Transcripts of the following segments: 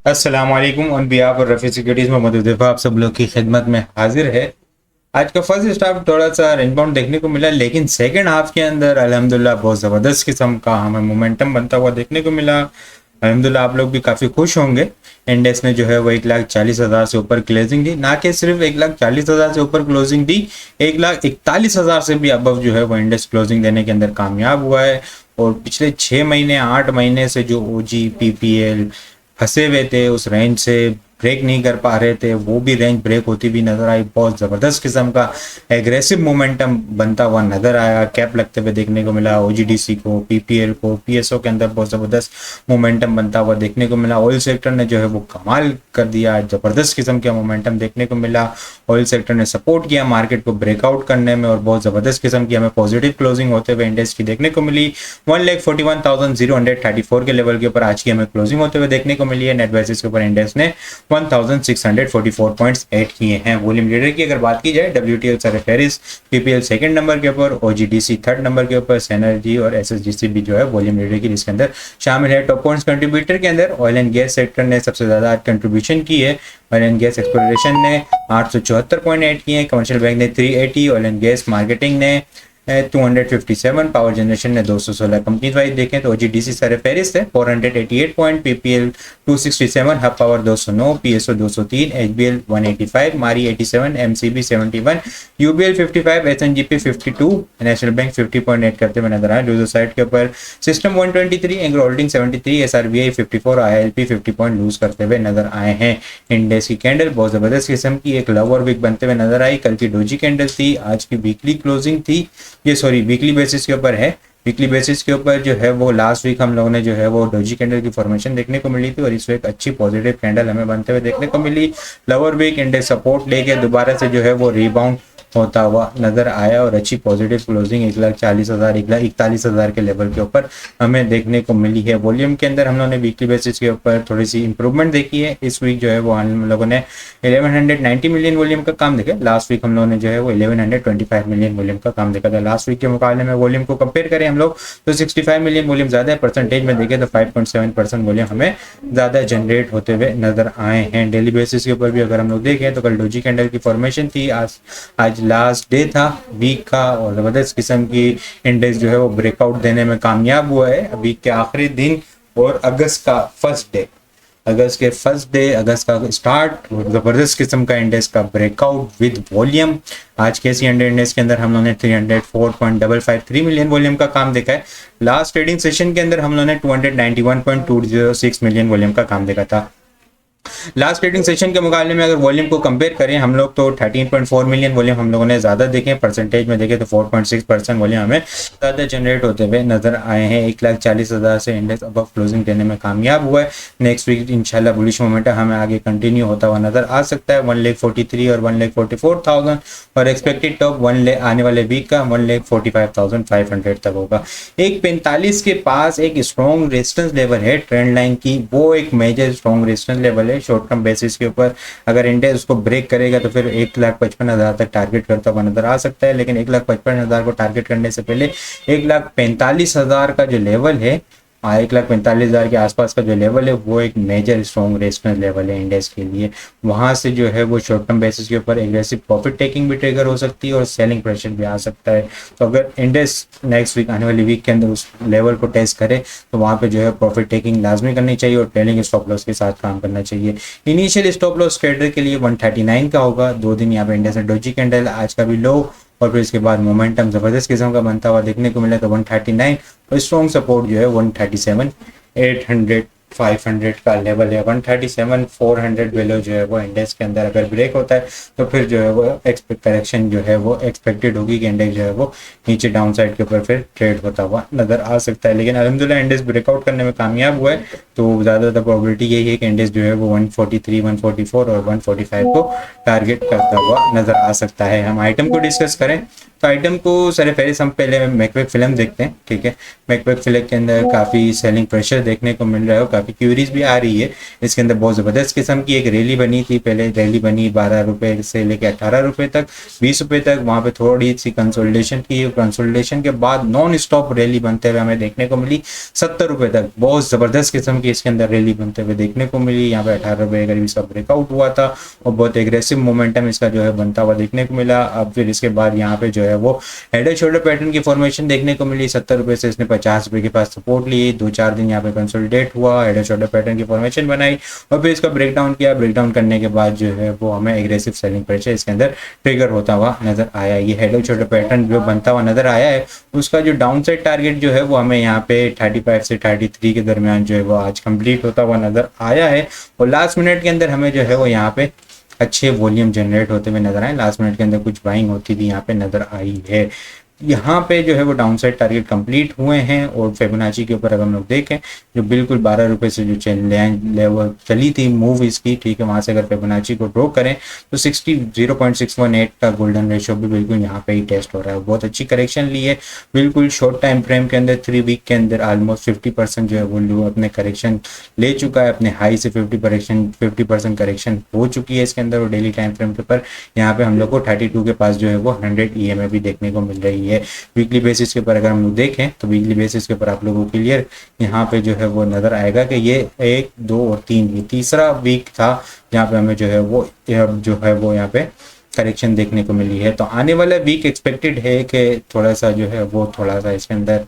अस्सलाम वालेकुम on behalf और रफ़ी सिक्योरिटीज़ में मददफ़ा आप सब लोग की खिदमत में हाजिर है। आज का फर्स्ट हाफ थोड़ा सा रेंज बाउंड देखने को मिला, लेकिन सेकंड हाफ के अंदर अल्हम्दुलिल्लाह बहुत ज़बरदस्त किस्म का हमें मोमेंटम बनता हुआ देखने को मिला। अल्हम्दुलिल्लाह आप लोग भी काफ़ी खुश होंगे। इंडेक्स ने जो है वो 1,40,000 से ऊपर क्लोजिंग दी, ना कि सिर्फ 1,40,000 से ऊपर क्लोजिंग दी, 1,41,000 से भी अबव जो है वो इंडेक्स क्लोजिंग देने के अंदर कामयाब हुआ है। और पिछले 6 महीने 8 महीने से जो ओजी पीपीएल फंसे हुए थे उस रेंज से ब्रेक नहीं कर पा रहे थे, वो भी रेंज ब्रेक होती भी नजर आई। बहुत ज़बरदस्त किस्म का एग्रेसिव मोमेंटम बनता हुआ नजर आया, कैप लगते हुए देखने को मिला। ओजीडीसी को, पीपीएल को, पीएसओ के अंदर बहुत ज़बरदस्त मोमेंटम बनता हुआ देखने को मिला। ऑयल सेक्टर ने जो है वो कमाल कर दिया, ज़बरदस्त किस्म का मोमेंटम देखने को मिला। ऑयल सेक्टर ने सपोर्ट किया मार्केट को ब्रेकआउट करने में और बहुत ज़बरदस्त किस्म की हमें पॉजिटिव क्लोजिंग होते हुए इंडेक्स की देखने को मिली। 1,41,034 के लेवल के ऊपर आज की हमें क्लोजिंग होते हुए देखने को मिली है। नेट बेसिस के ऊपर इंडेक्स ने 1644 पॉइंट्स ऐड किए हैं। वॉल्यूम लीडर की अगर बात की जाए, डब्ल्यूटीएल सर फेरिस, पीपीएल सेकंड नंबर के ऊपर, ओजीडीसी थर्ड नंबर के ऊपर, सेनर्जी और एसएसजीसी भी जो है वॉल्यूम लीडर की लिस्ट के अंदर शामिल है। टॉप पॉइंट्स कंट्रीब्यूटर के अंदर ऑयल एंड गैस सेक्टर ने सबसे ज्यादा कंट्रीब्यूशन की है। ऑयल एंड गैस एक्सप्लोरेशन ने 874 पॉइंट ऐड किए हैं, कमर्शियल बैंक ने 380, ऑयल एंड गैस मार्केटिंग ने 257, पावर जनरेशन ने 216। कंपनी वाइज देखें तो ओजीडीसी सर फेरिस है 488 point, PPL 267, Hub Power 209, PSO 203, HBL 185, Mari 87, MCB 71, UBL 55, SNGP 52, National Bank 50 point add करते हुए नजर आए। लूजर साइड के ऊपर system 123, Engro holding 73, SRBI 54, ILP 50 point lose करते हुए नजर आए हैं। इंडेक्स की कैंडल बहुत जबरदस्त किस्म की एक लव और वीक बनते हुए नजर आई। कल की डोजी कैंडल थी, आज की वीकली क्लोजिंग थी, ये सॉरी वीकली बेसिस के ऊपर है। वीकली बेसिस के ऊपर जो है वो लास्ट वीक हम लोगों ने जो है वो डोजी कैंडल की फॉर्मेशन देखने को मिली थी और इस वीक अच्छी पॉजिटिव कैंडल हमें बनते हुए देखने को मिली। लोअर वीक इंडेक्स सपोर्ट लेके दोबारा से जो है वो रिबाउंड होता हुआ नजर आया और अच्छी पॉजिटिव क्लोजिंग 1,40,000 1,41,000 के लेवल के ऊपर हमें देखने को मिली है। वॉल्यूम के अंदर हम लोगों ने वीकली बेसिस के ऊपर थोड़ी सी इंप्रूवमेंट देखी है। इस वीक जो है वो हम लोगों ने 1190 मिलियन वॉल्यूम का काम देखा। लास्ट वीक हम लोगों ने जो है वो 1125 मिलियन वॉल्यूम का काम देखा था। लास्ट वीक के मुकाबले में वॉल्यूम को कंपेयर करें हम लोग तो 65 मिलियन वॉल्यूम ज्यादा है। परसेंटेज में देखें तो 5.7% वॉल्यूम हमें ज्यादा जनरेट होते हुए नजर आए हैं। डेली बेसिस के ऊपर भी अगर हम लोग देखें तो कल डोजी कैंडल की फॉर्मेशन थी, आज लास्ट डे था वीक का और जबरदस्त किस्म की इंडेक्स जो है वो ब्रेकआउट देने में कामयाब हुआ है। वीक के आखिरी दिन और अगस्त का फर्स्ट डे, अगस्त का स्टार्ट जबरदस्त किस्म का इंडेक्स का ब्रेकआउट विद वॉल्यूम। आज के एशियन इंडेक्स के अंदर हम लोगों ने 304.553 मिलियन वॉल्यूम का काम देखा है। लास्ट ट्रेडिंग सेशन के अंदर हम लोगों ने 291.206 मिलियन वॉल्यूम का काम देखा था। लास्ट ट्रेडिंग सेशन के मुकाबले में अगर वॉल्यूम को कंपेयर करें हम लोग तो 13.4 मिलियन वॉल्यूम हम लोगों ने ज़्यादा देखे। परसेंटेज में देखें तो 4.6% वॉल्यूम हमें ज़्यादा जनरेट होते हुए नजर आए हैं। 1,40,000 से इंडेक्स अबव क्लोजिंग देने में कामयाब हुआ है। नेक्स्ट वीक इंशाल्लाह बुलिश मोमेंटम हमें आगे कंटिन्यू होता हुआ नजर आ सकता है। 1,43,000 और 1,44,000 और एक्सपेक्टेड टॉप आने वाले वीक का 1,45,500 तक होगा। 1,45 के पास एक स्ट्रॉन्ग रेजिस्टेंस लेवल है ट्रेंड लाइन की, वो एक मेजर स्ट्रॉन्ग रेजिस्टेंस लेवल है। शॉर्ट टर्म बेसिस के ऊपर अगर इंडेक्स उसको ब्रेक करेगा तो फिर 1,55,000 तक टारगेट करता हुआ नजर आ सकता है। लेकिन 1,55,000 को टारगेट करने से पहले 1,45,000 का जो लेवल है, 1,45,000 के आसपास का जो लेवल है वो एक मेजर स्ट्रॉन्ग रेजिस्टेंस लेवल है इंडेक्स के लिए। वहां से जो है वो शॉर्ट टर्म बेसिस के ऊपर एग्रेसिव प्रॉफिट टेकिंग भी ट्रिगर हो सकती है और सेलिंग प्रेशर भी आ सकता है। तो अगर इंडेक्स नेक्स्ट वीक आने वाली वीक के अंदर उस लेवल को टेस्ट करे तो वहां पे जो है प्रॉफिट टेकिंग लाजमी करनी चाहिए और ट्रेलिंग स्टॉप लॉस के साथ काम करना चाहिए। इनिशियल स्टॉप लॉस ट्रेडर के लिए 139 का होगा। 2 दिन यहाँ पे इंडेक्स में डोजी कैंडल, आज का भी लो और फिर इसके बाद मोमेंटम जबरदस्त किस्म का बनता हुआ देखने को मिला तो 139 और स्ट्रॉन्ग सपोर्ट जो है 137 800 500 का लेवल है। 137 400 बेलो जो है वो इंडेक्स के अंदर अगर ब्रेक होता है तो फिर जो है वो करेक्शन जो है वो एक्सपेक्टेड होगी कि इंडेक्स जो है वो नीचे डाउन साइड के ऊपर फिर ट्रेड होता हुआ नजर आ सकता है। लेकिन अल्हम्दुलिल्लाह इंडेक्स ब्रेकआउट करने में कामयाब हुआ है तो ज़्यादातर प्रोबेबिलिटी यही है कि इंडेक्स जो है वो 143 144 और 145 को टारगेट करता हुआ नजर आ सकता है। हम आइटम को डिस्कस करें तो आइटम को सर फेरिस हम पहले मैकवेक फिल्म देखते हैं, ठीक है। मैकवेक फिल्म के अंदर काफ़ी सेलिंग प्रेशर देखने को मिल रहा है, काफ़ी क्यूरीज भी आ रही है। इसके अंदर बहुत ज़बरदस्त किस्म की एक रैली बनी थी, पहले रैली बनी 12 रुपये से लेकर 18 रुपये तक, 20 रुपये तक, वहाँ पे थोड़ी सी कंसोलिडेशन की, कंसोलिडेशन के बाद नॉन स्टॉप रैली बनते हुए हमें देखने को मिली 70 रुपये तक। बहुत ज़बरदस्त किस्म की इसके अंदर रैली बनते हुए देखने को मिली। यहाँ पे 18 रुपये करीब इसका ब्रेकआउट हुआ था और बहुत एग्रेसिव मोमेंटम इसका जो है बनता हुआ देखने को मिला। अब फिर इसके बाद यहाँ पे जो है वो हेड एंड शोल्डर पैटर्न की फॉर्मेशन देखने को मिली। 70 रुपये से इसने 50 रुपये के पास सपोर्ट ली, 2-4 दिन यहाँ पे कंसोलिडेट हुआ, हेड एंड शोल्डर पैटर्न की फॉर्मेशन बनाई और फिर इसका ब्रेकडाउन किया। ब्रेकडाउन करने के बाद जो है वो हमें एग्रेसिव सेलिंग प्रेशर इसके अंदर ट्रिगर होता हुआ नजर आया। ये हेड एंड शोल्डर पैटर्न जो बनता हुआ नजर आया है, उसका जो डाउन साइड टारगेट जो है वो हमें यहाँ पे 35 से 33 के दरमियान जो है वो आज कंप्लीट होता हुआ नजर आया है। और लास्ट मिनट के अंदर हमें जो है वो यहाँ पे अच्छे वॉल्यूम जनरेट होते हुए नजर आए। लास्ट मिनट के अंदर कुछ बाइंग होती थी यहाँ पे नजर आई है। यहाँ पे जो है वो डाउन साइड टारगेट कंप्लीट हुए हैं। और फिबोनाची के ऊपर अगर हम लोग देखें, जो बिल्कुल 12 रुपये से जो लेवल चली थी मूव इसकी, ठीक है, वहाँ से अगर फिबोनाची को ड्रॉ करें तो 0.618 का गोल्डन रेशियो भी बिल्कुल यहाँ पे ही टेस्ट हो रहा है। बहुत अच्छी करेक्शन ली है बिल्कुल शॉर्ट टाइम फ्रेम के अंदर। 3 वीक के अंदर ऑलमोस्ट 50% जो है वो अपने करेक्शन ले चुका है। अपने हाई से 50% करेक्शन हो चुकी है इसके अंदर। और डेली टाइम फ्रेम के ऊपर यहाँ पे हम लोग को 32 के पास जो है वो 100 EMA भी देखने को मिल रही है। वीकली बेसिस के ऊपर अगर हम लोग देखें तो वीकली बेसिस के ऊपर आप लोगों को क्लियर यहाँ पे जो है वो नजर आएगा कि ये 1, 2 और 3 वीक, तीसरा वीक था जहाँ पे हमें जो है वो यहाँ पे करेक्शन देखने को मिली है। तो आने वाला वीक एक्सपेक्टेड है कि थोड़ा सा जो है वो थोड़ा सा इसके अंदर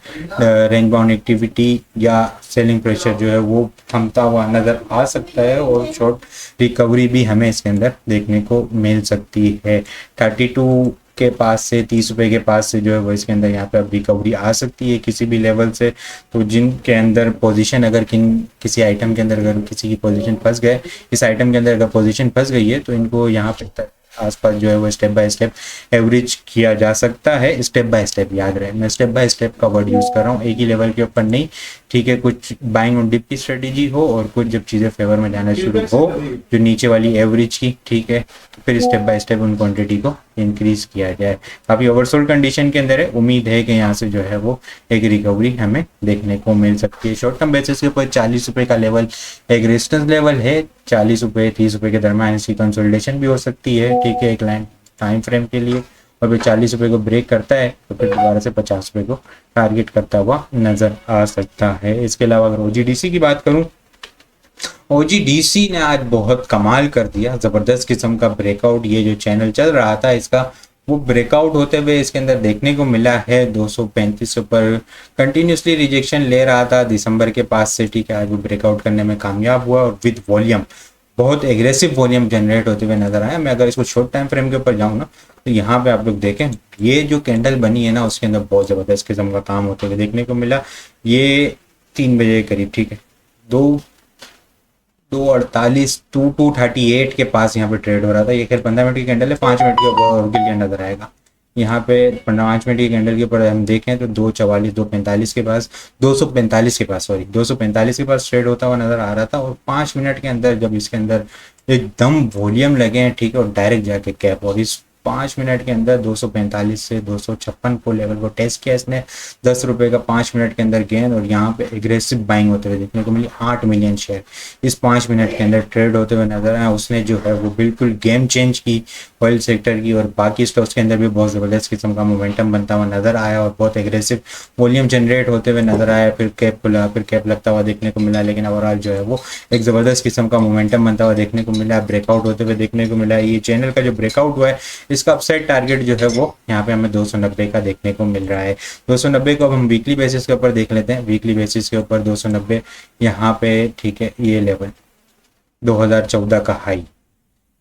रेंज बाउंड एक्टिविटी या सेलिंग प्रेशर जो है वो थमता हुआ नजर आ सकता है और शॉर्ट रिकवरी भी हमें इसके अंदर देखने को मिल सकती है। 32 के पास से 30 रुपये के पास से जो है वो इसके अंदर यहाँ पे अब रिकवरी आ सकती है किसी भी लेवल से। तो जिनके अंदर पोजीशन अगर किसी आइटम के अंदर अगर किसी की पोजीशन फंस गए, इस आइटम के अंदर अगर पोजीशन फंस गई है तो इनको यहाँ पे आसपास जो है वो स्टेप बाय स्टेप एवरेज किया जा सकता है। स्टेप बाय स्टेप याद रहे, मैं स्टेप बाय स्टेप का वर्ड यूज कर रहा हूँ, एक ही लेवल के ऊपर नहीं, ठीक है। कुछ बाइंग और डिप की स्ट्रेटेजी हो और कुछ जब चीज़ें फेवर में जाना शुरू हो जो नीचे वाली एवरेज की, ठीक है, तो फिर स्टेप बाय स्टेप उन क्वांटिटी को इंक्रीज किया जाए। काफ़ी ओवरसोल्ड कंडीशन के अंदर है, उम्मीद है कि यहाँ से जो है वो एक रिकवरी हमें देखने को मिल सकती है। शॉर्ट टर्म बेसिस के ऊपर 40 रुपये का लेवल एक रेजिस्टेंस लेवल है, 40 रुपये 30 रुपये के दरम्यान इसकी कंसोलिडेशन भी हो सकती है, ठीक है, एक लाइन टाइम फ्रेम के लिए। और फिर 40 रुपये को ब्रेक करता है तो फिर दोबारा से 50 रुपये को टारगेट करता हुआ नजर आ सकता है। इसके अलावा अगर OGDC की बात करूं, OGDC ने आज बहुत कमाल कर दिया, जबरदस्त किस्म का ब्रेकआउट। ये जो चैनल चल रहा था इसका वो ब्रेकआउट होते हुए इसके अंदर देखने को मिला है। 235 पर कंटिन्यूसली रिजेक्शन ले रहा था दिसंबर के पास से, ठीक है, आज वो ब्रेकआउट करने में कामयाब हुआ और विद वॉल्यूम बहुत एग्रेसिव वॉल्यूम जनरेट होते हुए नजर आया। मैं अगर इसको शॉर्ट टाइम फ्रेम के ऊपर जाऊँ ना तो यहाँ पे आप लोग देखें, ये जो कैंडल बनी है ना उसके अंदर बहुत ज़बरदस्त किस्म का काम होते हुए देखने को मिला। ये 3 बजे के करीब, ठीक है, 2:48 2:38 के पास यहाँ पे ट्रेड हो रहा था। ये खैर 15 मिनट की कैंडल है, 5 मिनट के लिए नजर आएगा। यहाँ पे 5 मिनट की कैंडल के ऊपर हम देखें तो 2:44 2:45 के पास 245 के पास 245 के पास ट्रेड होता हुआ नजर आ रहा था। और 5 मिनट के अंदर जब इसके अंदर एकदम वॉल्यूम लगे हैं, ठीक है, और डायरेक्ट जाके कैप, और इस 5 मिनट के अंदर 245 से 256 को लेवल को टेस्ट किया इसने, 10 रुपये का 5 मिनट के अंदर गेन। और यहाँ पे एग्रेसिव बाइंग होते हुए देखने को मिली। 8 मिलियन शेयर इस 5 मिनट के अंदर ट्रेड होते हुए नजर आया। उसने जो है वो बिल्कुल गेम चेंज की ऑयल सेक्टर की, और बाकी स्टॉक्स के अंदर भी बहुत ज़बरदस्त किस्म का मोमेंटम बनता हुआ नजर आया और बहुत एग्रेसिव वॉल्यूम जनरेट होते हुए नजर आया। फिर कैप खुला, फिर कैप लगता हुआ देखने को मिला, लेकिन ओवरऑल जो है वो एक ज़बरदस्त किस्म का मोमेंटम बनता हुआ देखने को मिला, ब्रेकआउट होते हुए देखने को मिला। ये चैनल का जो ब्रेकआउट हुआ है इसका अपसाइड टारगेट जो है वो यहाँ पे हमें 290 का देखने को मिल रहा है। 290 को अब हम वीकली बेसिस के ऊपर देख लेते हैं। वीकली बेसिस के ऊपर 290 यहाँ पे, ठीक है, ये लेवल 2014 का हाई,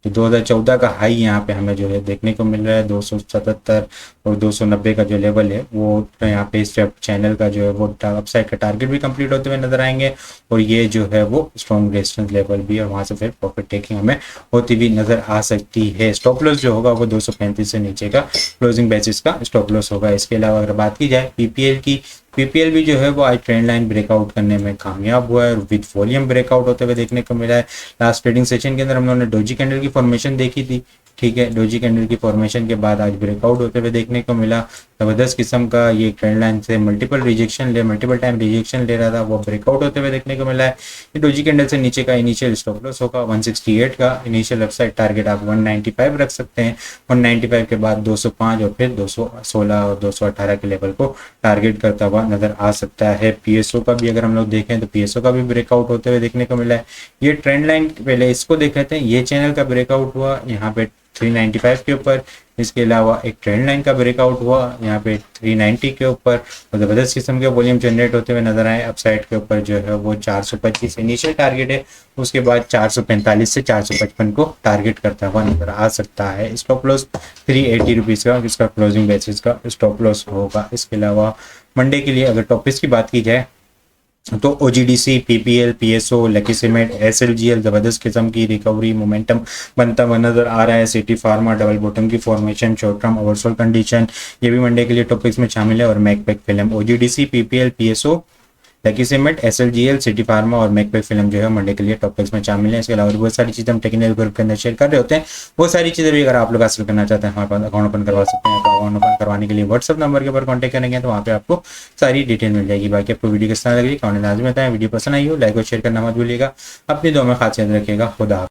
तो 2014 का हाई यहाँ पे हमें जो है देखने को मिल रहा है। 277 और 290 का जो लेवल है वो यहाँ पे इस चैनल का जो है वो अपसाइड का टारगेट भी कंप्लीट होते हुए नजर आएंगे। और ये जो है वो स्ट्रॉन्ग रेजिस्टेंस लेवल भी, और वहाँ से फिर प्रॉफिट टेकिंग हमें होती भी नजर आ सकती है। स्टॉप लॉस जो होगा वो 235 से नीचे का क्लोजिंग बेसिस का स्टॉप लॉस होगा। इसके अलावा अगर बात की जाए PPL की, PPL भी जो है वो आज ट्रेंड लाइन ब्रेकआउट करने में कामयाब हुआ है और विद वॉल्यूम ब्रेकआउट होते हुए देखने को मिला है। लास्ट ट्रेडिंग सेशन के अंदर हम लोगों ने डोजी कैंडल की फॉर्मेशन देखी थी, ठीक है, डोजी कैंडल की फॉर्मेशन के बाद आज ब्रेकआउट होते हुए देखने को मिला। जबरदस्त किस्म का ये ट्रेंड लाइन से मल्टीपल टाइम रिजेक्शन ले रहा था, वो ब्रेकआउट होते हुए देखने को मिला है। ये डोजी कैंडल से नीचे का इनिशियल स्टॉप लॉस होगा 168 का, इनिशियल अपसाइड टारगेट आप 195 रख सकते हैं। 195 के बाद 205 और फिर 216 और 218 के लेवल को टारगेट करता हुआ नजर आ सकता है। पीएसओ का भी अगर हम लोग देखें तो पीएसओ का भी ब्रेकआउट होते हुए देखने को मिला है। ये ट्रेंड लाइन पहले इसको देख लेते हैं, ये चैनल का ब्रेकआउट हुआ यहाँ पे 395 के ऊपर, इसके अलावा एक ट्रेंड लाइन का ब्रेकआउट हुआ यहाँ पे 390 के ऊपर, और जबरदस्त किस्म के वॉल्यूम जनरेट होते हुए नजर आए। अपसाइड के ऊपर जो है वो 425 इनिशियल टारगेट है, उसके बाद 445 से 455 को टारगेट करता हुआ नजर आ सकता है। स्टॉप लॉस 380 रुपीज़ का इसका क्लोजिंग बेसिस का स्टॉप लॉस होगा। इसके अलावा मंडे के लिए अगर टॉपिक्स की बात की जाए तो OGDC, PPL, PSO, Lucky Cement, SLGL जबरदस्त किस्म की रिकवरी मोमेंटम बनता हुआ नजर आ रहा है। सिटी फार्मा डबल बॉटम की formation, short term oversold condition, ये भी मंडे के लिए टॉपिक्स में शामिल है। और Macpac Film, OGDC, PPL, PSO, Lucky Cement, SLGL, Citi Pharma और मैकपेक फिल्म जो है मंडे के लिए टॉपिक्स में शामिल है। इसके अलावा बहुत सारी चीज़ें हम टेक्निकल ग्रुप के अंदर शेयर कर रहे होते हैं, वो सारी चीज़ें भी अगर आप लोग हासिल करना चाहते हैं हमारे पास अकाउंट ओपन करवा सकते हैं। अकाउंट ओपन करवाने के लिए व्हाट्सअप नंबर के ऊपर कॉन्टैक्ट करेंगे तो वहाँ पे आपको सारी डिटेल मिल जाएगी। बाकी आपको वीडियो किस तरह लगी कमेंट लाजमी बताएं। वीडियो पसंद आई हो लाइक और शेयर करना मत भूलिएगा। अपनी दुआ में खास याद रखिएगा। खुदा।